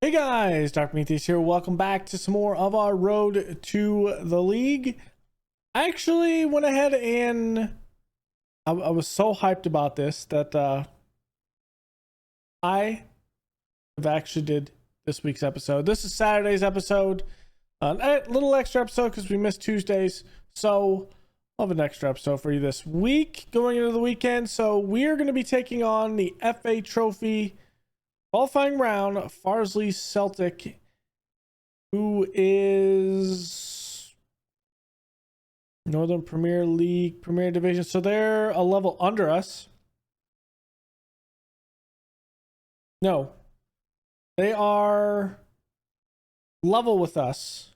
Hey guys, Dr. Prometheus here. Welcome back to some more of our road to the league. I actually went ahead and I was so hyped about this that I have actually did this week's episode. This is Saturday's episode, a little extra episode because we missed Tuesdays. So I'll have an extra episode for you this week going into the weekend. So we are going to be taking on the FA Trophy qualifying round, Farsley Celtic, who is Northern Premier League, Premier Division. So they're a level under us. No, they are level with us.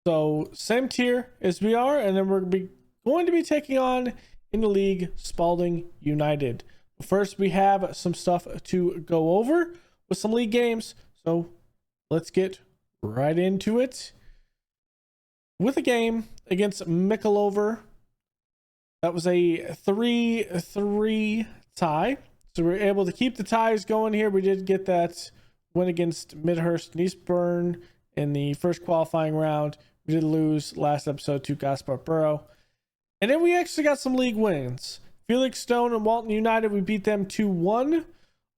So same tier as we are, and then we're going to be taking on in the league Spalding United. First, we have some stuff to go over with some league games, so let's get right into it with a game against Mickleover. That was a 3-3 tie, so we were able to keep the ties going here. We did get that win against Midhurst and Eastbourne in the first qualifying round. We did lose last episode to Gosport Borough, and then we actually got some league wins. Felixstowe and Walton United, we beat them 2-1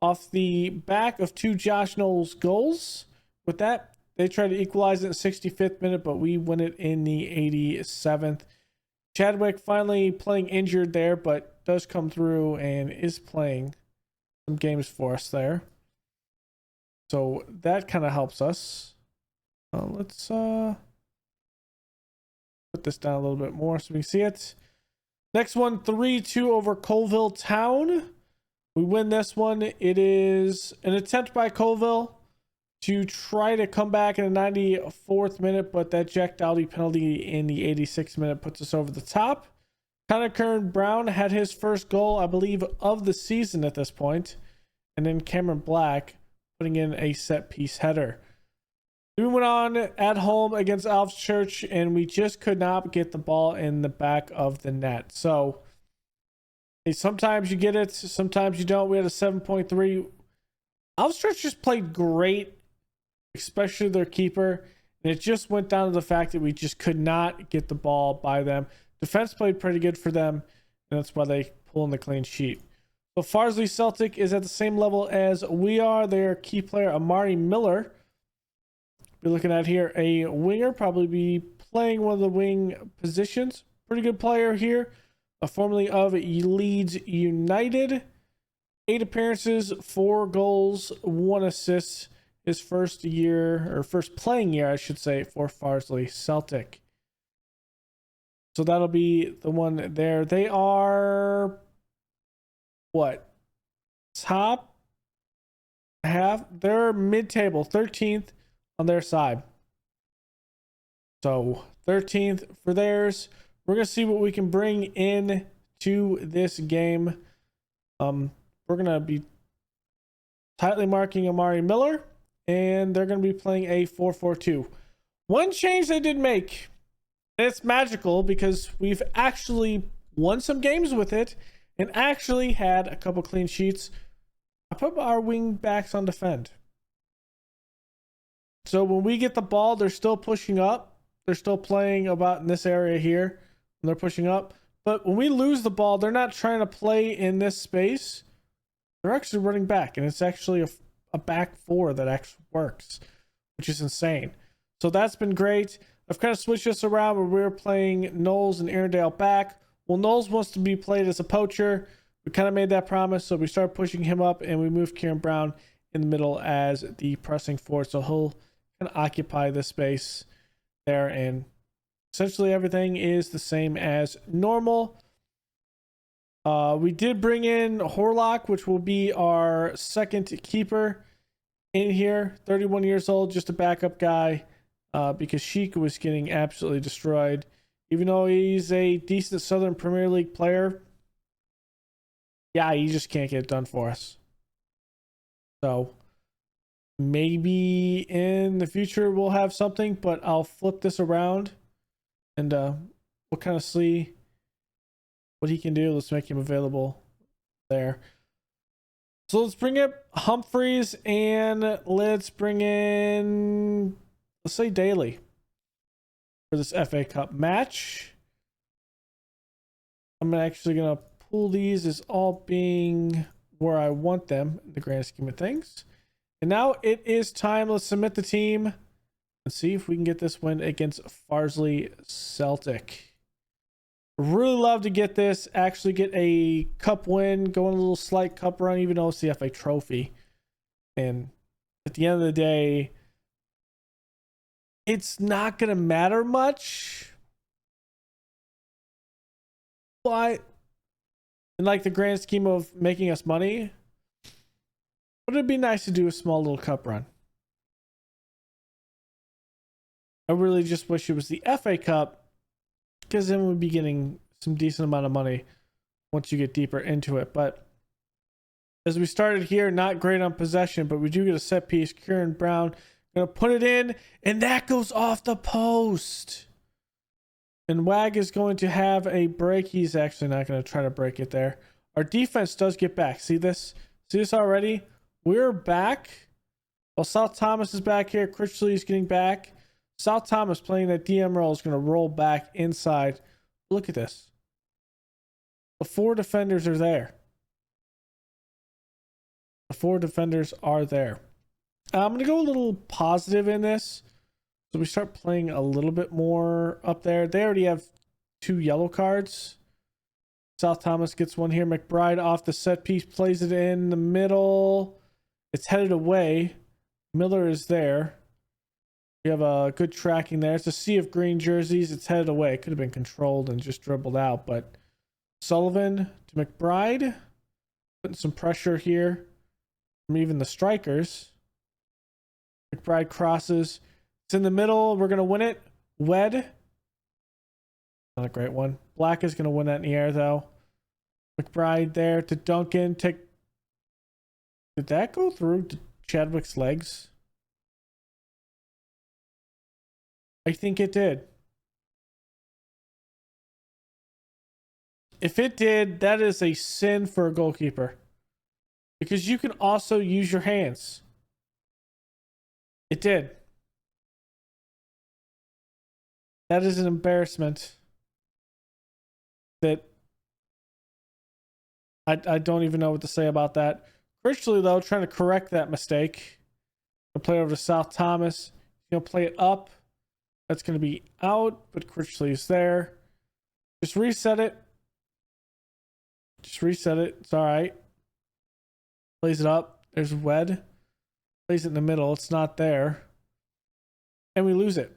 off the back of two Josh Knowles goals. With that, they tried to equalize it in the 65th minute, but we win it in the 87th. Chadwick finally playing injured there, but does come through and is playing some games for us there. So that kind of helps us. Let's put this down a little bit more so we can see it. Next one, 3-2 over Colville Town. We win this one. It is an attempt by Colville to try to come back in the 94th minute, but that Jack Dowdy penalty in the 86th minute puts us over the top. Connor Kern Brown had his first goal, I believe, of the season at this point. And then Cameron Black putting in a set piece header. We went on at home against Alves Church, and we just could not get the ball in the back of the net. So sometimes you get it, sometimes you don't. We had a 7.3. Alves Church just played great, especially their keeper. And it just went down to the fact that we just could not get the ball by them. Defense played pretty good for them, and that's why they pull in the clean sheet. So Farsley Celtic is at the same level as we are. Their key player, Amari Miller. We're looking at here a winger, probably be playing one of the wing positions. Pretty good player here, formerly of Leeds United. 8 appearances, 4 goals, 1 assist. His first playing year, I should say, for Farsley Celtic. So that'll be the one there. They are top half? They're mid-table, 13th. On their side. So 13th for theirs. We're going to see what we can bring in to this game. We're going to be tightly marking Amari Miller, and they're going to be playing a 4-4-2. One change they did make, and it's magical because we've actually won some games with it and actually had a couple clean sheets. I put our wing backs on defend. So when we get the ball, they're still pushing up. They're still playing about in this area here. And they're pushing up. But when we lose the ball, they're not trying to play in this space. They're actually running back. And it's actually a back four that actually works, which is insane. So that's been great. I've kind of switched this around where we're playing Knowles and Arendale back. Well, Knowles wants to be played as a poacher. We kind of made that promise. So we started pushing him up and we moved Kieran Brown in the middle as the pressing forward. So he'll kind of occupy the space there, and essentially everything is the same as normal. We did bring in Horlock, which will be our second keeper in here. 31 years old, just a backup guy, because Sheik was getting absolutely destroyed. Even though he's a decent Southern Premier League player, yeah, he just can't get it done for us. So maybe in the future we'll have something, but I'll flip this around and we'll kind of see what he can do. Let's make him available there. So let's bring up Humphreys and let's bring in, let's say Daly for this FA Cup match. I'm actually going to pull these as all being where I want them in the grand scheme of things. And now it is time. Let's submit the team and see if we can get this win against Farsley Celtic. Really love to get this, actually get a cup win, go on a little slight cup run, even though it's the FA Trophy. And at the end of the day, it's not going to matter much. But in like the grand scheme of making us money, but it'd be nice to do a small little cup run. I really just wish it was the FA Cup, because then we'd be getting some decent amount of money once you get deeper into it. But as we started here, not great on possession, but we do get a set piece. Kieran Brown gonna put it in, and that goes off the post. And Wag is going to have a break. He's actually not going to try to break it there. Our defense does get back. See this? See this already? We're back. While South Thomas is back here, Critchley is getting back. South Thomas playing that DM role is going to roll back inside. Look at this. The 4 defenders are there. The 4 defenders are there. I'm going to go a little positive in this. So we start playing a little bit more up there. They already have 2 yellow cards. South Thomas gets one here. McBride off the set piece, plays it in the middle. It's headed away. Miller is there. We have a good tracking there. It's a sea of green jerseys. It's headed away. It could have been controlled and just dribbled out, but Sullivan to McBride, putting some pressure here from even the strikers. McBride crosses. It's in the middle. We're going to win it. Wed. Not a great one. Black is going to win that in the air, though. McBride there to Duncan. Did that go through Chadwick's legs? I think it did. If it did, that is a sin for a goalkeeper. Because you can also use your hands. It did. That is an embarrassment. That I don't even know what to say about that. Critchley, though, trying to correct that mistake. Gonna play over to South Thomas. He's gonna play it up. That's going to be out, but Critchley is there. Just reset it. Just reset it. It's all right. Plays it up. There's Wed. Plays it in the middle. It's not there. And we lose it.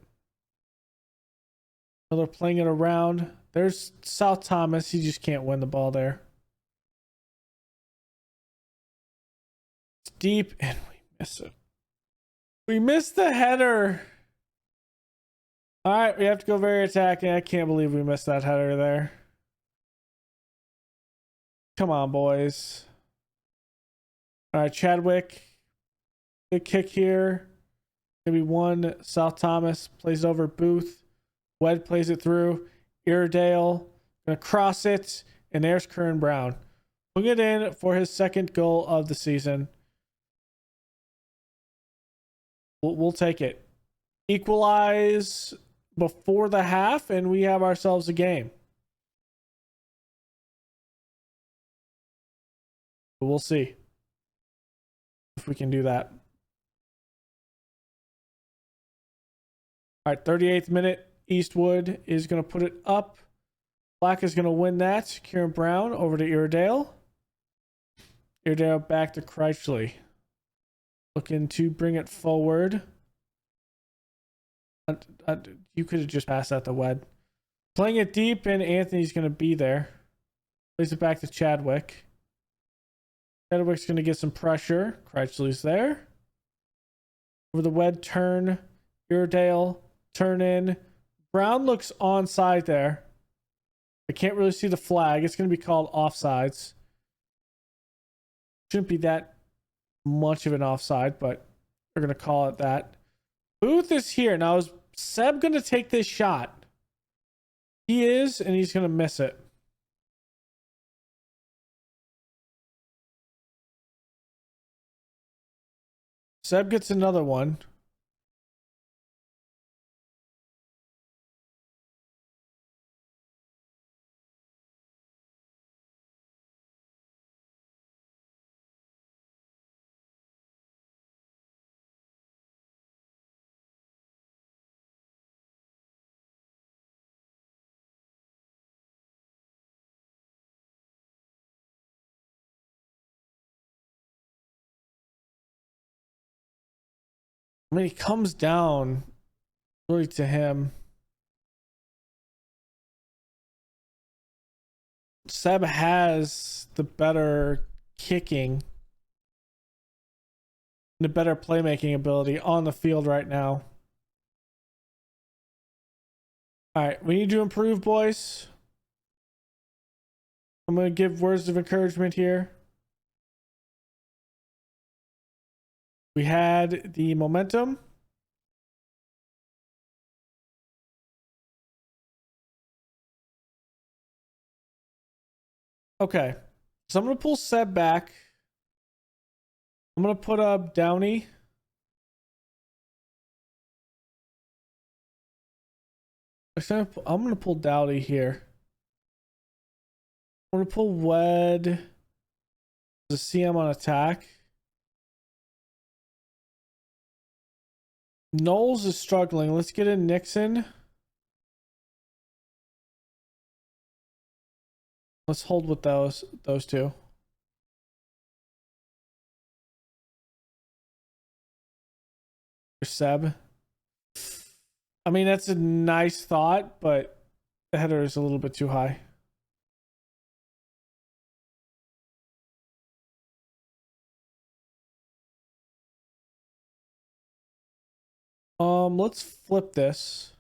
Miller playing it around. There's South Thomas. He just can't win the ball there. It's deep, and we miss it. We missed the header. All right, we have to go very attacking. I can't believe we missed that header there. Come on, boys. All right, Chadwick. Big kick here. Maybe one. South Thomas plays over Booth. Wed plays it through. Iredale gonna cross it, and there's Kieran Brown. Putting it in for his 2nd goal of the season. We'll take it. Equalize before the half, and we have ourselves a game. But we'll see if we can do that. All right, 38th minute. Eastwood is going to put it up. Black is going to win that. Kieran Brown over to Iredale. Iredale back to Critchley. Looking to bring it forward. You could have just passed that to Wed. Playing it deep, and Anthony's going to be there. Plays it back to Chadwick. Chadwick's going to get some pressure. Critchley's there. Over the Wed turn. Iredale turn in. Brown looks onside there. I can't really see the flag. It's going to be called offsides. Shouldn't be that much of an offside, but we're going to call it that. Booth is here. Now, is Seb going to take this shot? He is, and he's going to miss it. Seb gets another one. I mean, he comes down really to him. Seb has the better kicking, the better playmaking ability on the field right now. All right, we need to improve, boys. I'm going to give words of encouragement here. We had the momentum. Okay, so I'm going to pull Seb back. I'm going to put up Downey. I'm going to pull Dowdy here. I'm going to pull Wed. The CM on attack. Knowles is struggling. Let's get in Nixon. Let's hold with those two. Seb. I mean, that's a nice thought, but the header is a little bit too high. Let's flip this.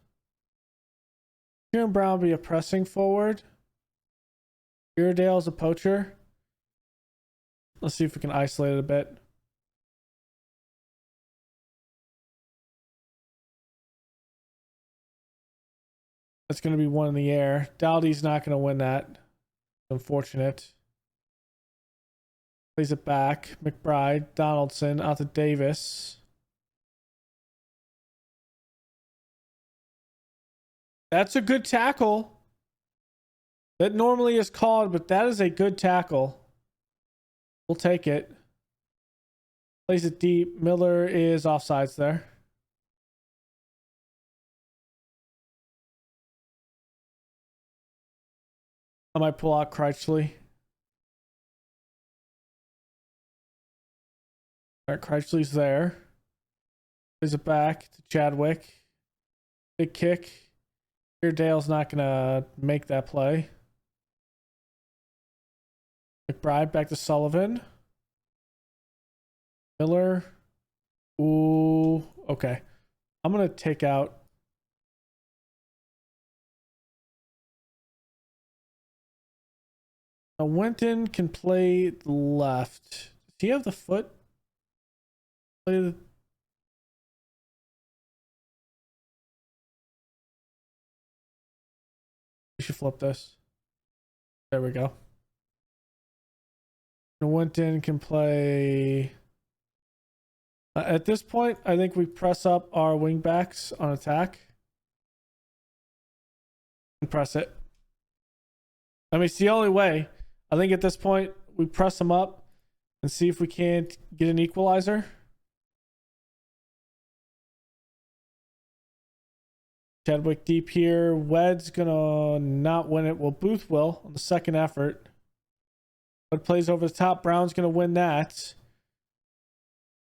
Kieran Brown be a pressing forward. Iredale's a poacher. Let's see if we can isolate it a bit. That's going to be one in the air. Dowdy's not going to win that. Unfortunate. Plays it back. McBride, Donaldson, out to Davis. That's a good tackle. That normally is called, but that is a good tackle. We'll take it. Plays it deep. Miller is offsides there. I might pull out Kreitschley. All right, Kreitschley's there. Plays it back to Chadwick. Big kick. Dale's not going to make that play. McBride back to Sullivan. Miller. Ooh, okay. I'm going to take out. Now, Winton can play left. Does he have the foot? Play the. We should flip this. There we go. Winton can play. At this point, I think we press up our wingbacks on attack. And press it. I mean, it's the only way. I think at this point, we press them up and see if we can't get an equalizer. Chadwick deep here. Wed's gonna not win it. Well, Booth will on the second effort. Wed plays over the top. Brown's gonna win that.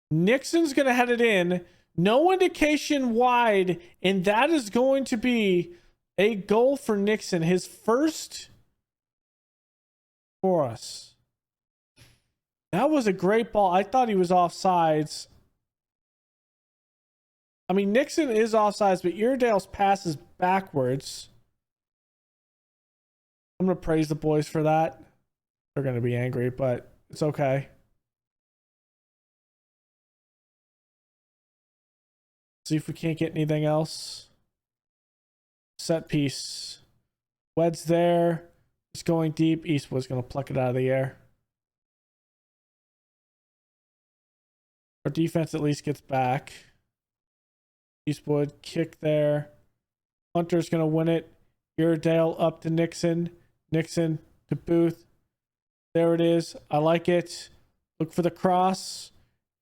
Nixon's gonna head it in. No indication wide, and that is going to be a goal for Nixon. His first for us. That was a great ball. I thought he was offsides. I mean, Nixon is offsides, but Iredale's pass is backwards. I'm going to praise the boys for that. They're going to be angry, but it's okay. See if we can't get anything else. Set piece. Wed's there. It's going deep. Eastwood's going to pluck it out of the air. Our defense at least gets back. Eastwood kick there. Hunter's going to win it. Iredale up to Nixon. Nixon to Booth. There it is. I like it. Look for the cross.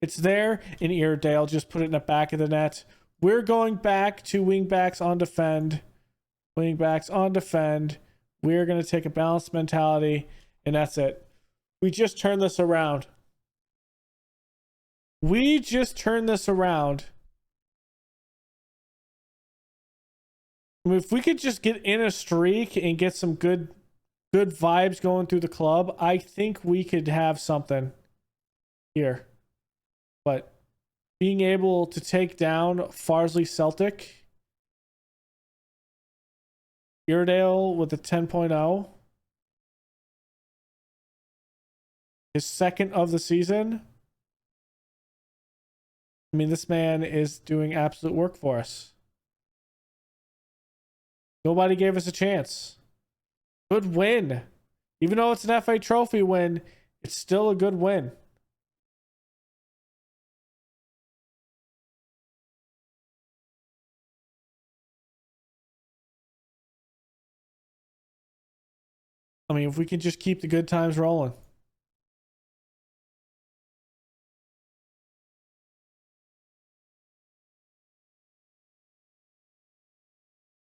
It's there. And Iredale just put it in the back of the net. We're going back to wingbacks on defend. Wingbacks on defend. We're going to take a balanced mentality. And that's it. We just turned this around. We just turned this around. I mean, if we could just get in a streak and get some good vibes going through the club, I think we could have something here. But being able to take down Farsley Celtic, Iredale with a 10.0, his second of the season. I mean, this man is doing absolute work for us. Nobody gave us a chance. Good win. Even though it's an FA Trophy win, it's still a good win. I mean, if we can just keep the good times rolling.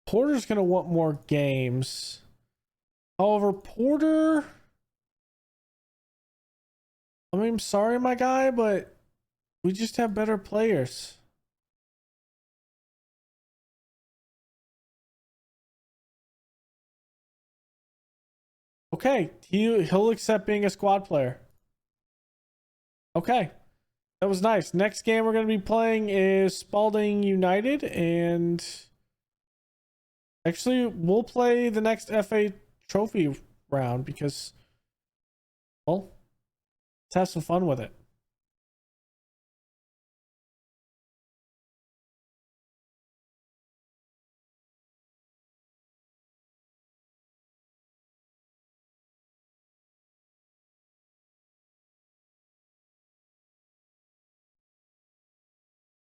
Porter's going to want more games. However, Porter... I mean, I'm sorry, my guy, but we just have better players. Okay, he'll accept being a squad player. Okay, that was nice. Next game we're going to be playing is Spalding United, and actually we'll play the next FA Trophy round because, well, let's have some fun with it.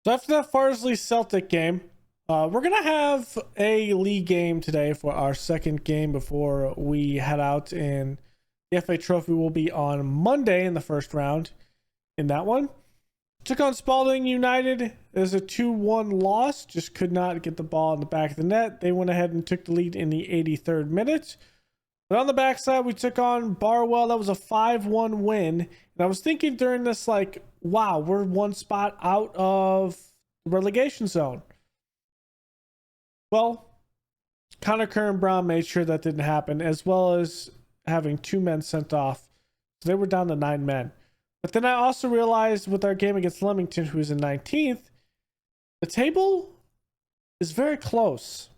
So after that Farsley Celtic game, we're going to have a league game today for our second game before we head out, and the FA Trophy will be on Monday in the first round in that one. Took on Spalding United. There's a 2-1 loss. Just could not get the ball in the back of the net. They went ahead and took the lead in the 83rd minute. But on the backside, we took on Barwell. That was a 5-1 win. And I was thinking during this, like, wow, we're one spot out of the relegation zone. Well, Connor Curran Brown made sure that didn't happen, as well as having 2 men sent off. So they were down to 9 men. But then I also realized with our game against Leamington, who's in 19th, the table is very close.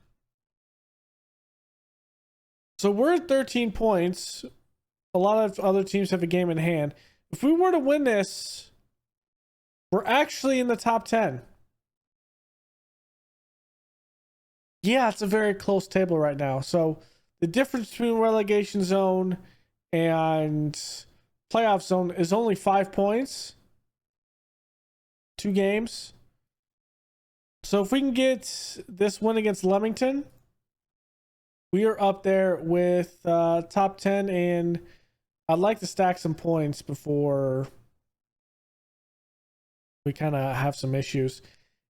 So we're at 13 points. A lot of other teams have a game in hand. If we were to win this, we're actually in the top 10. Yeah, it's a very close table right now. So the difference between relegation zone and playoff zone is only 5 points. 2 games. So if we can get this win against Leamington, we are up there with top 10, and I'd like to stack some points before we kind of have some issues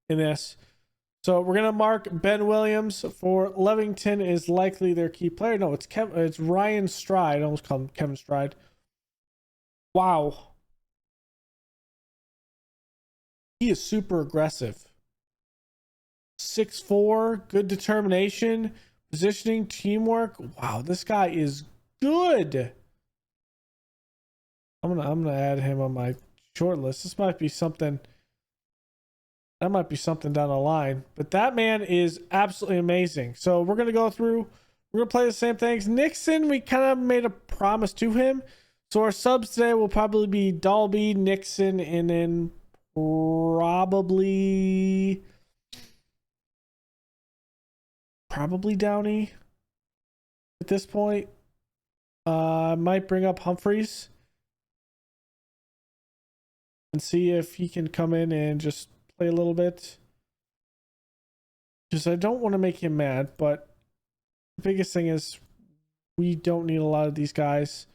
in this. So we're going to mark Ben Williams for Leamington is likely their key player. No, it's Ryan Stride. I almost called him Kevin Stride. Wow. He is super aggressive. 6'4", good determination, positioning, teamwork. Wow, this guy is good. I'm gonna add him on my short list. This might be something. That might be something down the line. But that man is absolutely amazing. So we're gonna go through. We're gonna play the same things. Nixon, we kind of made a promise to him. So our subs today will probably be Dalby, Nixon, and then probably Downey at this point. Might bring up Humphreys. and see if he can come in and just play a little bit. Because I don't want to make him mad, but the biggest thing is we don't need a lot of these guys.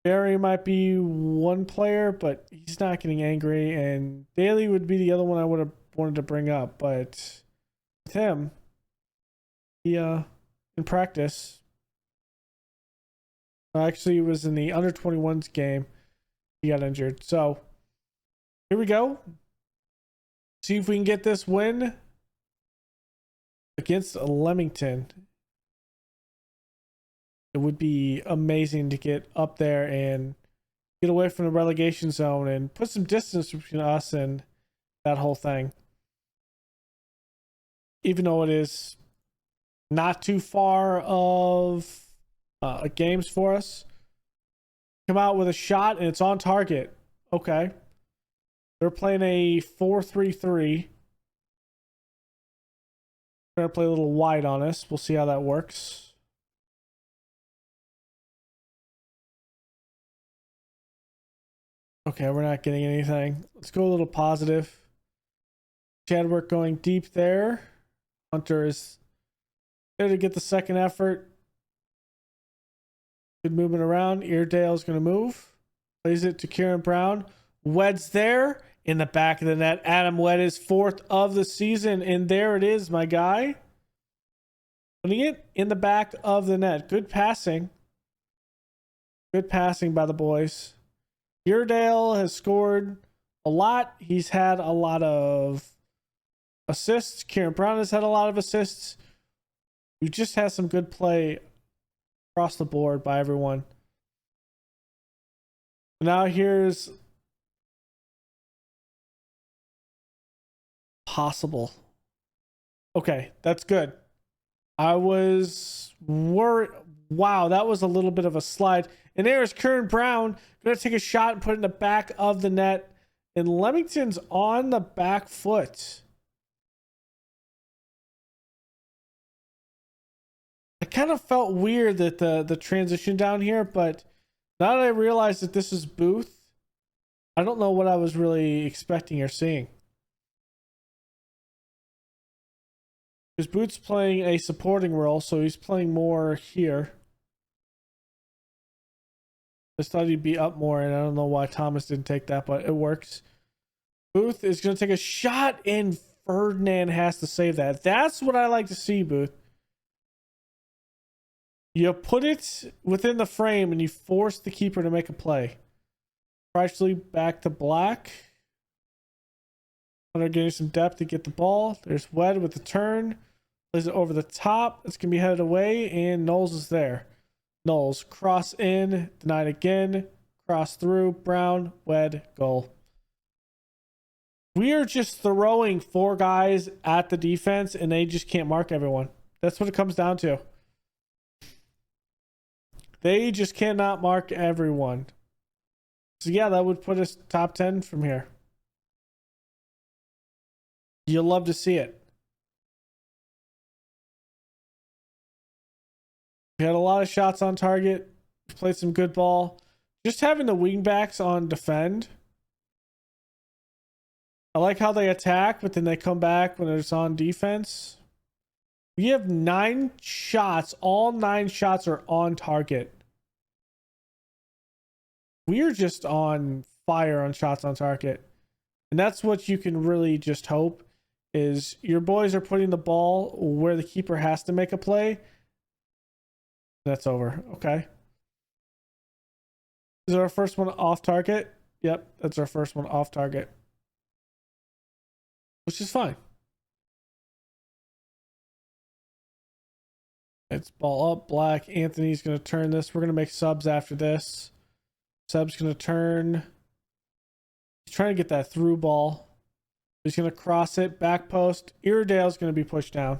Barry might be one player, but he's not getting angry, and Daly would be the other one I would have wanted to bring up, but with him, he in practice, actually it was in the under 21s game, he got injured. So here we go. See if we can get this win against Leamington. It would be amazing to get up there and get away from the relegation zone and put some distance between us and that whole thing. Even though it is not too far of games for us. Come out with a shot and it's on target. Okay. They're playing a 4-3-3. Trying to play a little wide on us. We'll see how that works. Okay, we're not getting anything. Let's go a little positive. Chadwick going deep there. Hunter is there to get the second effort. Good movement around. Eardale's going to move. Plays it to Kieran Brown. Wed's there in the back of the net. Adam Wed is 4th of the season. And there it is, my guy. Putting it in the back of the net. Good passing. Good passing by the boys. Eardale has scored a lot. He's had a lot of assists. Kieran Brown has had a lot of assists. We just had some good play across the board by everyone. Now here's possible. Okay, that's good. I was worried. Wow, that was a little bit of a slide. And there's Kieran Brown going to take a shot and put it in the back of the net. And Leamington's on the back foot. I kind of felt weird that the transition down here, but now that I realize that this is Booth, I don't know what I was really expecting or seeing. Because Booth's playing a supporting role, so he's playing more here. I just thought he'd be up more, and I don't know why Thomas didn't take that, but it works. Booth is going to take a shot, and Ferdinand has to save that. That's what I like to see, Booth. You put it within the frame, and you force the keeper to make a play. Presley back to Black. Hunter getting some depth to get the ball. There's Wed with the turn. Plays it over the top. It's going to be headed away, and Knowles is there. Knowles, cross in, denied again, cross through, Brown, Wed, goal. We are just throwing 4 guys at the defense, and they just can't mark everyone. That's what it comes down to. They just cannot mark everyone. So yeah, that would put us top 10 from here. You'll love to see it. We had a lot of shots on target. We played some good ball. Just having the wingbacks on defend. I like how they attack, but then they come back when it's on defense. We have 9 shots. All 9 shots are on target. We are just on fire on shots on target. And that's what you can really just hope is your boys are putting the ball where the keeper has to make a play. That's over. Okay. Is our first one off target? Yep, that's our first one off target. Which is fine. It's ball up. Black. Anthony's going to turn this. We're going to make subs after this. Sub's going to turn. He's trying to get that through ball. He's going to cross it. Back post. Iredale's going to be pushed down.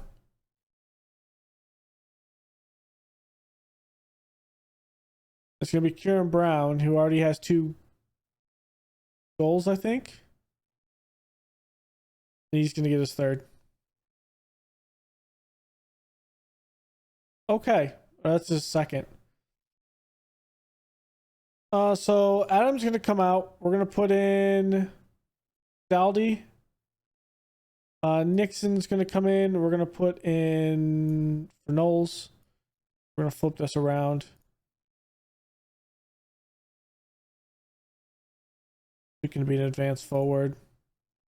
It's going to be Kieran Brown, who already has 2 goals, I think. And he's going to get his 3rd. Okay. That's his 2nd. So Adam's gonna come out. We're gonna put in Daldy. Nixon's gonna come in. We're gonna put in for Knowles. We're gonna flip this around. We can be an advance forward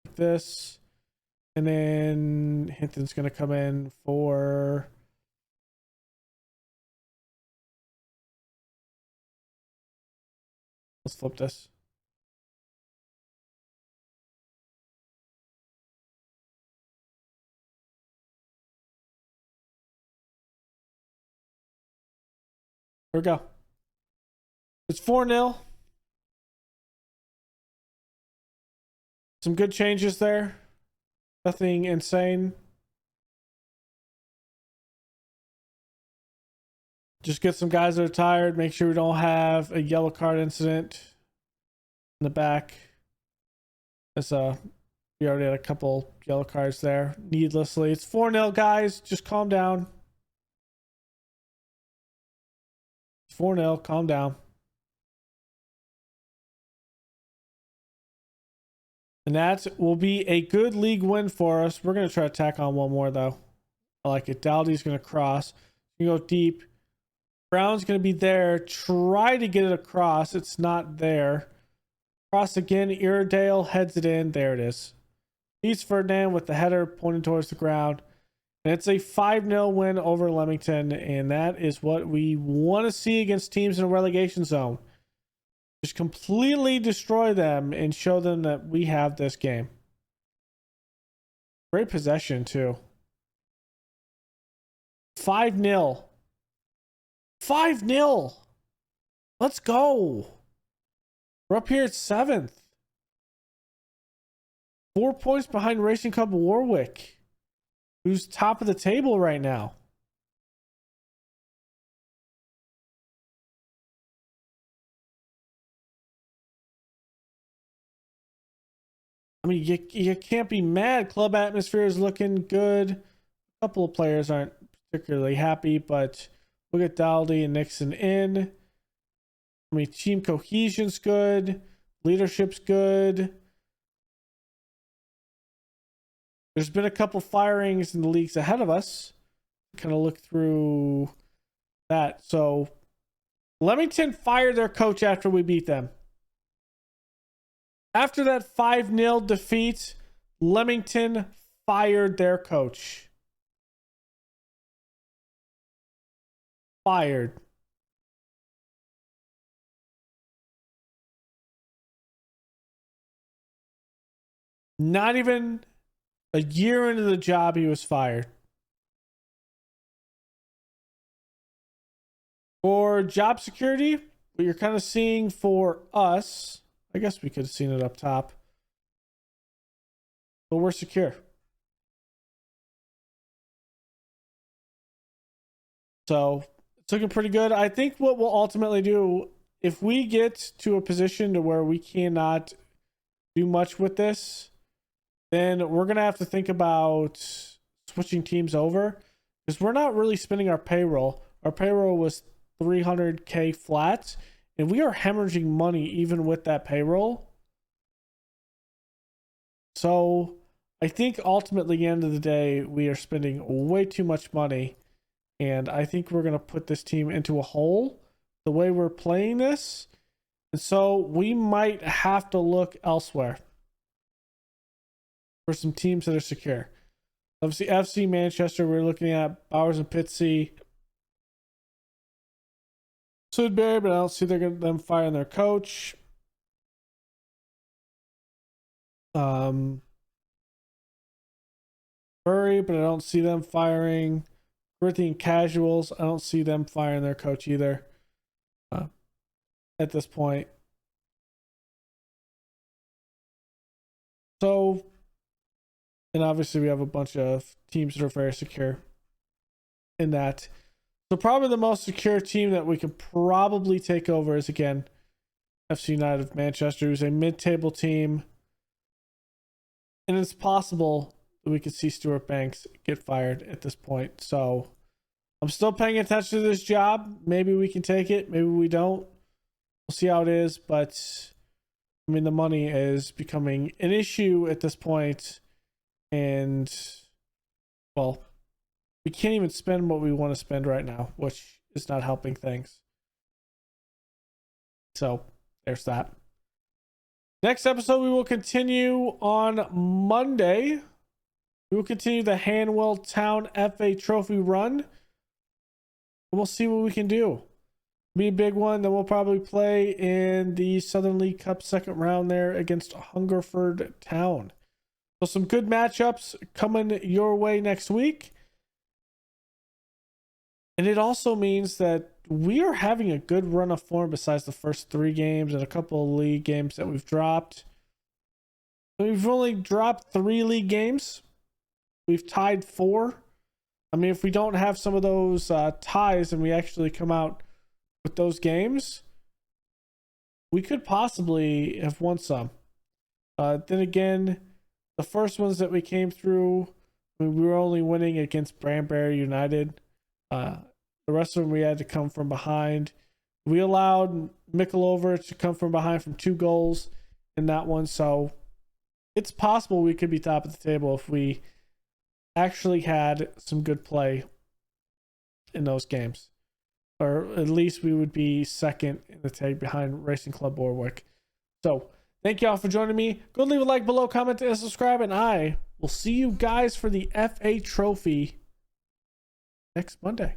like this. And then Hinton's gonna come in for let's flip this. Here we go. It's 4-0. Some good changes there. Nothing insane. Just get some guys that are tired. Make sure we don't have a yellow card incident in the back. As we already had a couple yellow cards there needlessly. It's 4-0, guys. Just calm down. It's 4-0. Calm down. And that will be a good league win for us. We're going to try to tack on one more, though. I like it. Daldy's going to cross. You go deep. Brown's going to be there. Try to get it across. It's not there. Cross again. Iredale heads it in. There it is. Beats Ferdinand with the header pointing towards the ground. And it's a 5-0 win over Leamington. And that is what we want to see against teams in a relegation zone. Just completely destroy them and show them that we have this game. Great possession, too. 5-0. 5-0. Let's go. We're up here at 7th. 4 points behind Racing Club Warwick, who's top of the table right now. I mean, you can't be mad. Club atmosphere is looking good. A couple of players aren't particularly happy, but look at Daldy and Nixon in. I mean, team cohesion's good. Leadership's good. There's been a couple firings in the leagues ahead of us. Kind of look through that. So, Leamington fired their coach after we beat them. After that 5-0 defeat, Leamington fired their coach. Fired. Not even a year into the job, he was fired. For job security, what you're kind of seeing for us, I guess we could have seen it up top, but we're secure. So it's looking pretty good. I think what we'll ultimately do, if we get to a position to where we cannot do much with this, then we're going to have to think about switching teams over, because we're not really spending our payroll. Our payroll was 300K flat, and we are hemorrhaging money even with that payroll. So I think ultimately, at the end of the day, we are spending way too much money. And I think we're going to put this team into a hole the way we're playing this. And so we might have to look elsewhere for some teams that are secure. Obviously, FC Manchester, we're looking at Bowers and Pitsy. Sudbury, but I don't see them firing their coach. Bury, but I don't see them firing. Corinthian Casuals, I don't see them firing their coach either at this point. So, and obviously we have a bunch of teams that are very secure in that. So probably the most secure team that we could probably take over is, again, FC United of Manchester, who's a mid-table team. And it's possible that we could see Stuart Banks get fired at this point. So I'm still paying attention to this job. Maybe we can take it. Maybe we don't. We'll see how it is, but I mean, the money is becoming an issue at this point, and well, we can't even spend what we want to spend right now, which is not helping things. So there's that. Next episode, we will continue on Monday. We will continue the Hanwell Town FA Trophy run. We'll see what we can do. Be a big one. Then we'll probably play in the Southern League Cup second round there against Hungerford Town. So some good matchups coming your way next week. And it also means that we are having a good run of form besides the first 3 games and a couple of league games that we've dropped. We've only dropped 3 league games. We've tied 4. I mean, if we don't have some of those ties and we actually come out with those games, we could possibly have won some. Then again, the first ones that we came through, we were only winning against Branbury United. The rest of them we had to come from behind. We allowed Mickleover to come from behind from 2 goals in that one. So it's possible we could be top of the table if we actually had some good play in those games. Or at least we would be second in the tag behind Racing Club Warwick. So thank you all for joining me. Go leave a like below, comment, and subscribe. And I will see you guys for the FA Trophy next Monday.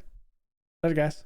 Later, guys.